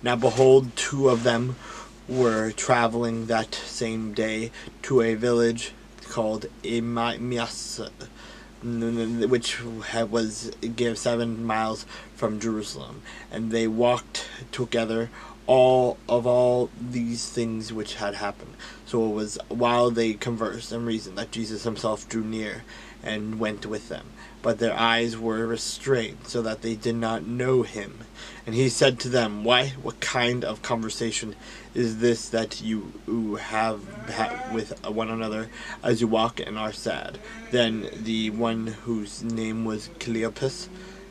Now behold, two of them were traveling that same day to a village called Emmaus, which was 7 miles from Jerusalem, and they walked together all these things which had happened. So it was while they conversed and reasoned that Jesus himself drew near and went with them. But their eyes were restrained, so that they did not know him. And he said to them, what kind of conversation is this that you have with one another as you walk and are sad? Then the one whose name was Cleopas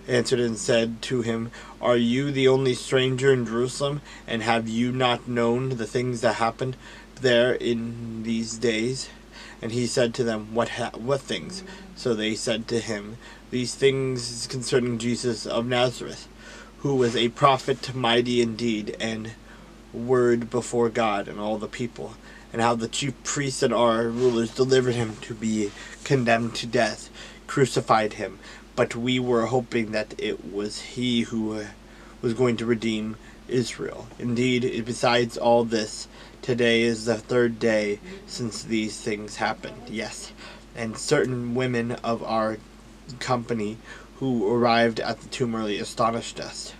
answered and said to him, Are you the only stranger in Jerusalem, and have you not known the things that happened there in these days? And he said to them, What things? So they said to him, These things concerning Jesus of Nazareth, who was a prophet, mighty in deed and word before God and all the people, and how the chief priests and our rulers delivered him to be condemned to death, crucified him. But we were hoping that it was he who was going to redeem Israel. Indeed, besides all this, today is the third day since these things happened. Yes, and certain women of our company who arrived at the tomb early astonished us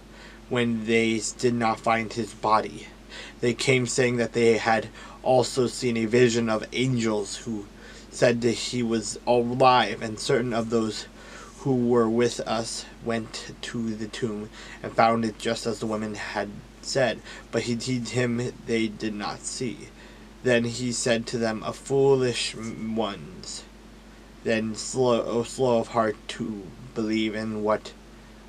when they did not find his body. They came saying that they had also seen a vision of angels who said that he was alive, and certain of those who were with us went to the tomb and found it just as the women had said, but him they did not see. Then he said to them, "A foolish ones, then slow of heart to believe in what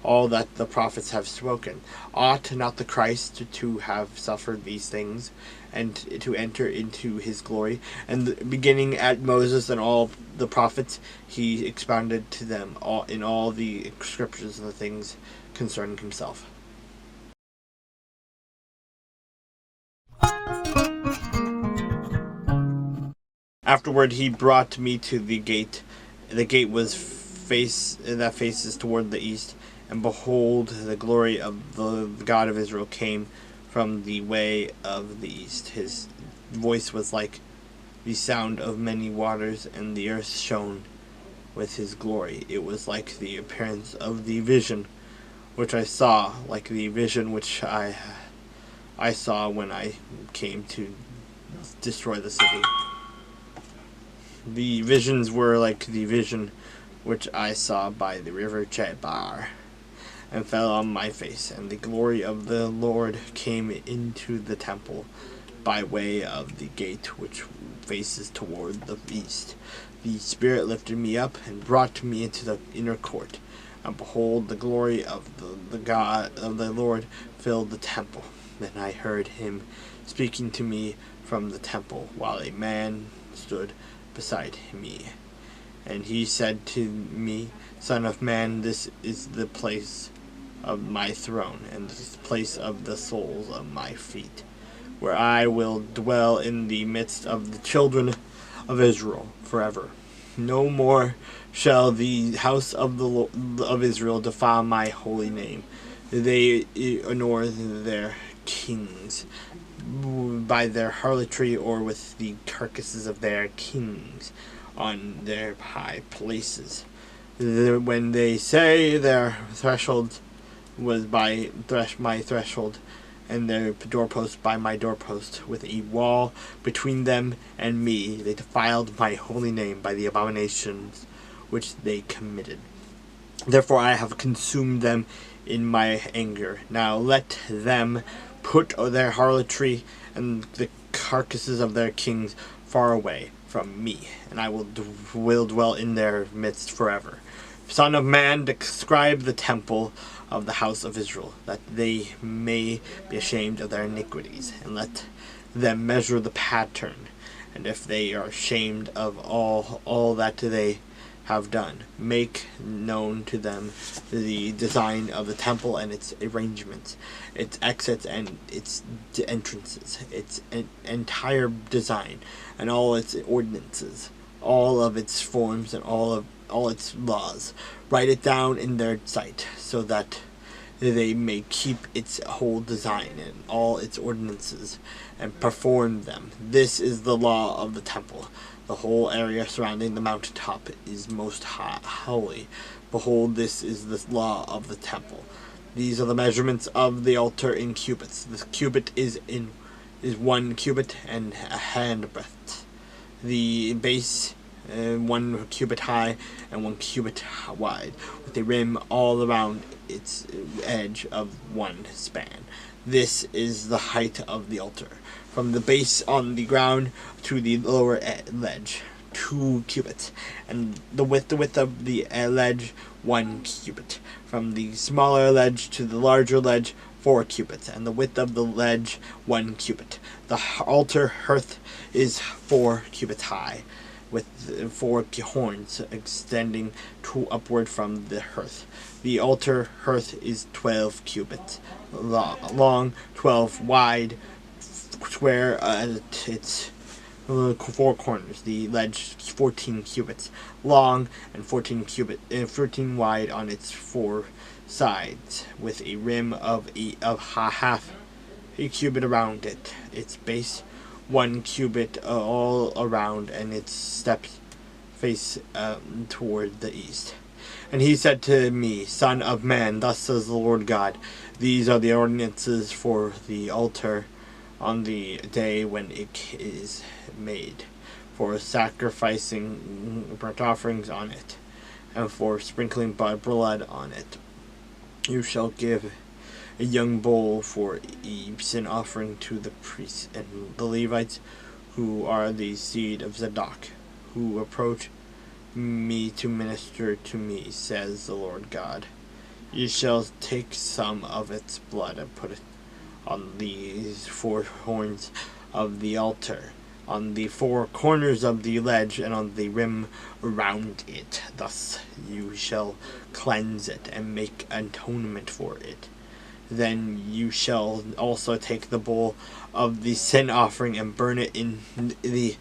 all that the prophets have spoken. Ought not the Christ to have suffered these things, and to enter into his glory?" And beginning at Moses and all the prophets, he expounded to them in all the scriptures and the things concerning himself. Afterward he brought me to the gate. The gate was that faces toward the east, and behold, the glory of the God of Israel came from the way of the east. His voice was like the sound of many waters, and the earth shone with his glory. It was like the appearance of the vision which I saw, like the vision which I saw when I came to destroy the city. The visions were like the vision which I saw by the river Chebar, and fell on my face, and the glory of the Lord came into the temple by way of the gate which faces toward the east. The Spirit lifted me up and brought me into the inner court, and behold, the glory of the God of the Lord filled the temple. Then I heard him speaking to me from the temple, while a man stood beside me. And he said to me, "Son of man, this is the place of my throne, and this is the place of the soles of my feet, where I will dwell in the midst of the children of Israel forever. No more shall the house of Israel defile my holy name, they nor their kings, by their harlotry or with the carcasses of their kings on their high places. When they say their threshold was by my threshold, and their doorpost by my doorpost, with a wall between them and me, they defiled my holy name by the abominations which they committed. Therefore I have consumed them in my anger. Now let them put their harlotry and the carcasses of their kings far away from me, and I will dwell in their midst forever. Son of man, describe the temple of the house of Israel, that they may be ashamed of their iniquities, and let them measure the pattern. And if they are ashamed of all that they have done, make known to them the design of the temple and its arrangements, its exits and its entrances, its entire design, and all its ordinances, all of its forms, and all its laws. Write it down in their sight, so that they may keep its whole design and all its ordinances, and perform them. This is the law of the temple. The whole area surrounding the mountain top is most holy. Behold, this is the law of the temple. These are the measurements of the altar in cubits. The cubit is 1 cubit and a handbreadth. The base 1 cubit high and 1 cubit wide, with a rim all around its edge of 1 span. This is the height of the altar, from the base on the ground to the lower ledge, 2 cubits, and the width of the ledge 1 cubit. From the smaller ledge to the larger ledge 4 cubits, and the width of the ledge 1 cubit. The altar hearth is 4 cubits high, with 4 horns extending upward from the hearth. The altar hearth is 12 cubits long, 12 wide, square at its 4 corners. The ledge 14 cubits long and 14 wide on its 4 sides, with a rim of half a cubit around it. Its base 1 cubit all around, and its steps face toward the east. And he said to me, Son of man, thus says the Lord God, these are the ordinances for the altar on the day when it is made, for sacrificing burnt offerings on it, and for sprinkling blood on it. You shall give a young bull for a sin offering to the priests and the Levites, who are the seed of Zadok, who approach me to minister to me, says the Lord God. You shall take some of its blood and put it on these 4 horns of the altar, on the 4 corners of the ledge, and on the rim around it. Thus you shall cleanse it and make atonement for it. Then you shall also take the bull of the sin offering and burn it in the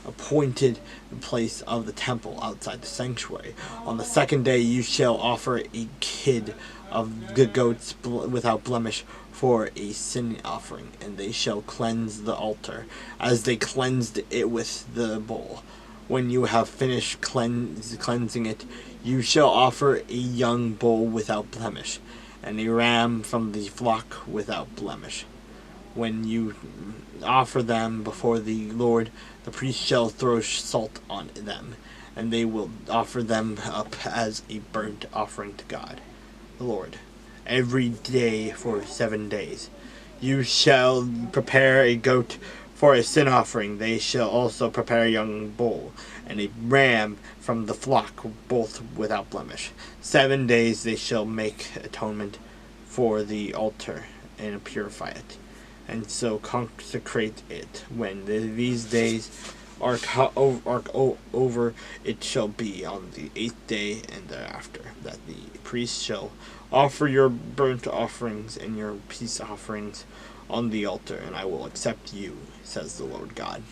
appointed place of the temple outside the sanctuary. On the 2nd day you shall offer a kid of the goats without blemish for a sin offering, and they shall cleanse the altar as they cleansed it with the bull. When you have finished cleansing it, you shall offer a young bull without blemish, and a ram from the flock without blemish. When you offer them before the Lord, the priest shall throw salt on them, and they will offer them up as a burnt offering to God, the Lord, every day for 7 days. You shall prepare a goat for a sin offering. They shall also prepare a young bull and a ram from the flock, both without blemish. 7 days they shall make atonement for the altar and purify it, and so consecrate it. When these days are over, it shall be on the 8th day and thereafter that the priest shall offer your burnt offerings and your peace offerings on the altar, and I will accept you, says the Lord God.